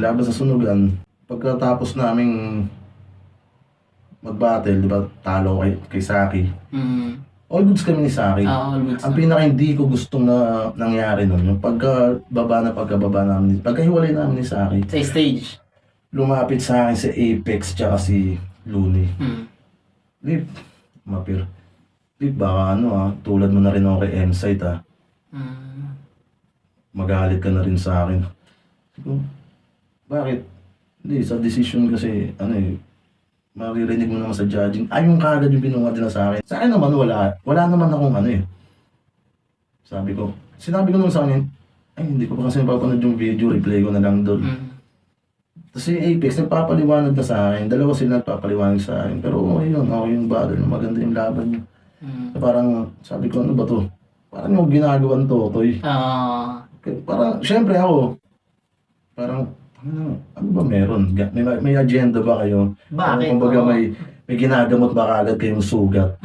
laban sa sunugan, pagkatapos naming mag-battle, di ba, talo kay Saki. All goods kami ni Saki. All goods. Ang pinaka hindi ko gustong na nangyari nun, yung pagkababa namin, pagkahiwalay namin ni Saki. Sa stage. Lumapit sa akin si Apex tsaka si Looney. Lip, mapir. Lip, baka tulad mo na rin ako kay M-Site magalit ka na rin sa akin. Bakit? Hindi, sa decision kasi, maririnig mo naman sa judging. Yung kagad yung binungad nila sa akin. Sa akin naman, wala naman akong sinabi ko naman sa akin, hindi ko pa kasi napapanood yung video, replay ko na lang doon. Kasi Apex, nagpapaliwanag na sa akin. Dalawa sila nagpapaliwanag sa akin. Pero okay yung battle, maganda yung laban niya. Parang, sabi ko, ano ba to? Parang yung ginagawan Totoy. Parang, syempre ako, parang, ano ba meron? May agenda ba kayo? Bakit? Kumbaga may ginagamot ba kagad kayong sugat?